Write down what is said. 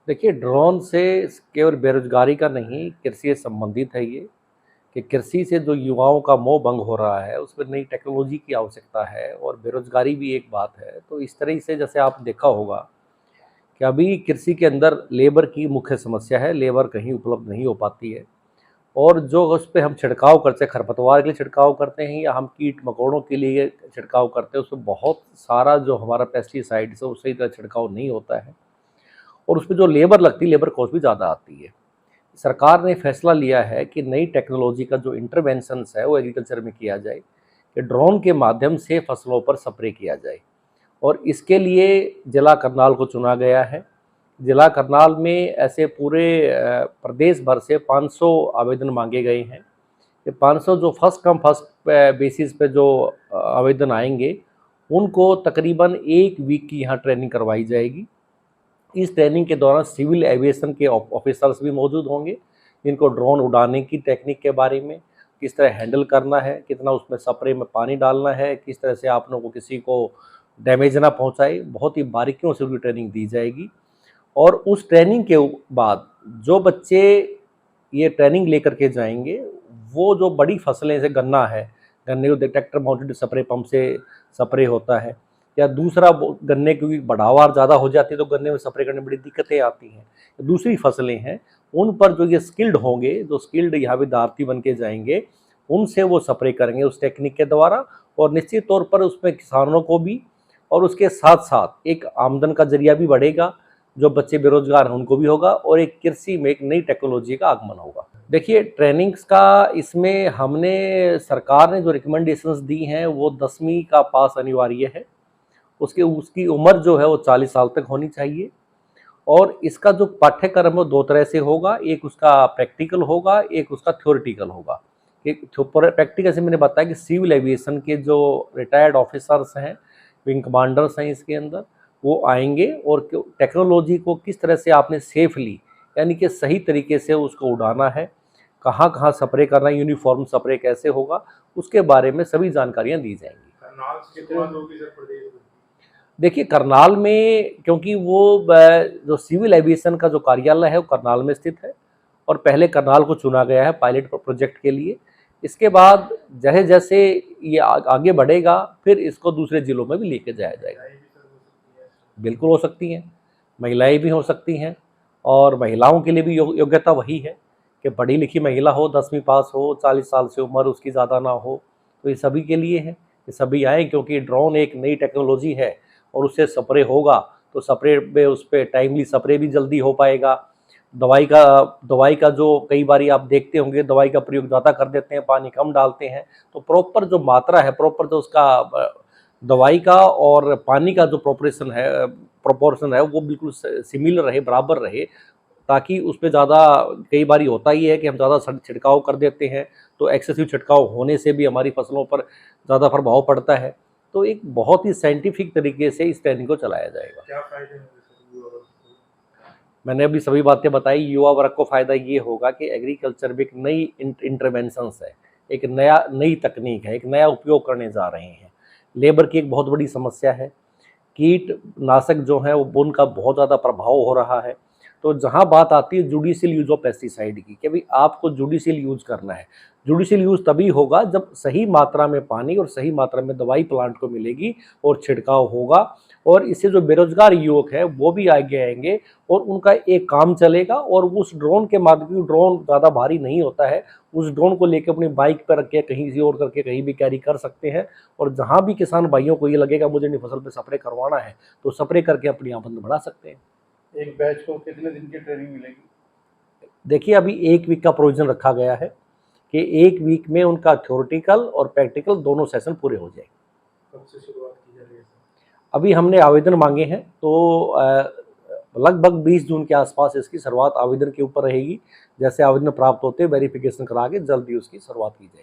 देखिए, ड्रोन से केवल बेरोज़गारी का नहीं, कृषि से संबंधित है ये, कि कृषि से जो युवाओं का मोह भंग हो रहा है, उसमें नई टेक्नोलॉजी की आवश्यकता है और बेरोज़गारी भी एक बात है। तो इस तरह से जैसे आपने देखा होगा कि अभी कृषि के अंदर लेबर की मुख्य समस्या है, लेबर कहीं उपलब्ध नहीं हो पाती है और जो उस पे हम छिड़काव करते हैं, खरपतवार के लिए छिड़काव करते हैं या हम कीट-मकोड़ों के लिए छिड़काव करते हैं, उसमें बहुत सारा जो हमारा पेस्टिसाइड्स है, वो सही तरह छिड़काव नहीं होता है और उसमें जो लेबर लगती है, लेबर कॉस्ट भी ज़्यादा आती है। सरकार ने फैसला लिया है कि नई टेक्नोलॉजी का जो इंटरवेंशंस है वो एग्रीकल्चर में किया जाए, कि ड्रोन के माध्यम से फसलों पर स्प्रे किया जाए और इसके लिए जिला करनाल को चुना गया है। जिला करनाल में ऐसे पूरे प्रदेश भर से 500 आवेदन मांगे गए हैं। ये 500 जो फर्स्ट कम फर्स्ट बेसिस पे जो आवेदन आएंगे, उनको तकरीबन 1 वीक की यहाँ ट्रेनिंग करवाई जाएगी। इस ट्रेनिंग के दौरान सिविल एविएशन के ऑफिसर्स भी मौजूद होंगे, जिनको ड्रोन उड़ाने की टेक्निक के बारे में, किस तरह हैंडल करना है, कितना उसमें स्प्रे में पानी डालना है, किस तरह से आप लोगों को किसी को डैमेज ना पहुंचाए, बहुत ही बारीकियों से उनकी ट्रेनिंग दी जाएगी। और उस ट्रेनिंग के बाद जो बच्चे ये ट्रेनिंग लेकर के जाएंगे, वो जो बड़ी फसलें जैसे गन्ना है, गन्ने को ट्रैक्टर माउंटेड स्प्रे पंप से स्प्रे होता है, या दूसरा गन्ने की बढ़ावार ज़्यादा हो जाती है तो गन्ने में स्प्रे करने में बड़ी दिक्कतें आती हैं। दूसरी फसलें हैं, उन पर जो ये स्किल्ड होंगे, जो स्किल्ड यहाँ विद्यार्थी बन के जाएंगे, उनसे वो स्प्रे करेंगे उस टेक्निक के द्वारा और निश्चित तौर पर उसमें किसानों को भी और उसके साथ साथ एक आमदन का जरिया भी बढ़ेगा, जो बच्चे बेरोजगार हैं उनको भी होगा और एक कृषि में एक नई टेक्नोलॉजी का आगमन होगा। देखिए, ट्रेनिंग्स का इसमें हमने सरकार ने जो रिकमेंडेशंस दी हैं वो 10वीं का पास अनिवार्य है। उसकी उम्र जो है वो 40 साल तक होनी चाहिए और इसका जो पाठ्यक्रम है वो 2 तरह से होगा, एक उसका प्रैक्टिकल होगा, एक उसका थ्योरेटिकल होगा। एक प्रैक्टिकल से मैंने बताया कि सिविल एविएशन के जो रिटायर्ड ऑफिसर्स हैं, विंग कमांडर्स हैं इसके अंदर, वो आएंगे और टेक्नोलॉजी को किस तरह से आपने सेफली, यानी कि सही तरीके से उसको उड़ाना है, कहाँ कहाँ स्प्रे करना है, यूनिफॉर्म स्प्रे कैसे होगा, उसके बारे में सभी जानकारियाँ दी जाएंगी। देखिए, करनाल में क्योंकि वो जो सिविल एविएशन का जो कार्यालय है वो करनाल में स्थित है और पहले करनाल को चुना गया है पायलट प्रोजेक्ट के लिए। इसके बाद जैसे जैसे ये आगे बढ़ेगा, फिर इसको दूसरे जिलों में भी लेके जाया जाएगा। बिल्कुल हो सकती हैं, महिलाएं भी हो सकती हैं और महिलाओं के लिए भी योग्यता वही है कि पढ़ी लिखी महिला हो, 10वीं पास हो, 40 साल से उम्र उसकी ज़्यादा ना हो, तो ये सभी के लिए है। ये सभी आएँ क्योंकि ड्रोन एक नई टेक्नोलॉजी है और उससे स्प्रे होगा तो स्प्रे में उस पर टाइमली स्प्रे भी जल्दी हो पाएगा। दवाई का जो कई बारी आप देखते होंगे, दवाई का प्रयोग ज़्यादा कर देते हैं, पानी कम डालते हैं, तो प्रॉपर जो मात्रा है, प्रॉपर जो उसका दवाई का और पानी का जो प्रोपोर्शन है वो बिल्कुल सिमिलर रहे, बराबर रहे, ताकि उसमें ज़्यादा, कई बारी होता ही है कि हम ज़्यादा छिड़काव कर देते हैं तो एक्सेसिव छिड़काव होने से भी हमारी फसलों पर ज़्यादा प्रभाव पड़ता है। तो एक बहुत ही साइंटिफिक तरीके से इस ट्रेनिंग को चलाया जाएगा। क्या फायदे हैं मैंने अभी सभी बातें बताई। युवा वर्ग को फ़ायदा ये होगा कि एग्रीकल्चर में एक नई इंटरवेंशंस है, एक नई तकनीक है, एक नया उपयोग करने जा रहे हैं। लेबर की एक बहुत बड़ी समस्या है, कीटनाशक जो है वो उनका बहुत ज़्यादा प्रभाव हो रहा है। तो जहाँ बात आती है जुडिशियल यूज़ ऑफ पेस्टिसाइड की, कि भाई आपको जुडिशियल यूज़ करना है। जुडिशियल यूज़ तभी होगा जब सही मात्रा में पानी और सही मात्रा में दवाई प्लांट को मिलेगी और छिड़काव होगा और इससे जो बेरोजगार युवक है वो भी आगे आएंगे और उनका एक काम चलेगा और उस ड्रोन के माध्यम, ड्रोन ज़्यादा भारी नहीं होता है, उस ड्रोन को लेकर अपनी बाइक पर रख के कहीं से और करके कहीं भी कैरी कर सकते हैं और जहाँ भी किसान भाइयों को ये लगेगा मुझे अपनी फसल पे स्प्रे करवाना है तो स्प्रे करके अपनी आमदनी बढ़ा सकते हैं। एक बैच को कितने दिन की ट्रेनिंग मिलेगी? देखिए, अभी 1 वीक का प्रोविजन रखा गया है कि 1 वीक में उनका थ्योरेटिकल और प्रैक्टिकल दोनों सेशन पूरे हो जाएंगे। कब से शुरुआत की जा रही है? अभी हमने आवेदन मांगे हैं तो लगभग 20 जून के आसपास इसकी शुरुआत आवेदन के ऊपर रहेगी। जैसे आवेदन प्राप्त होते हैं वेरिफिकेशन करा के जल्दी उसकी शुरुआत की जाएगी।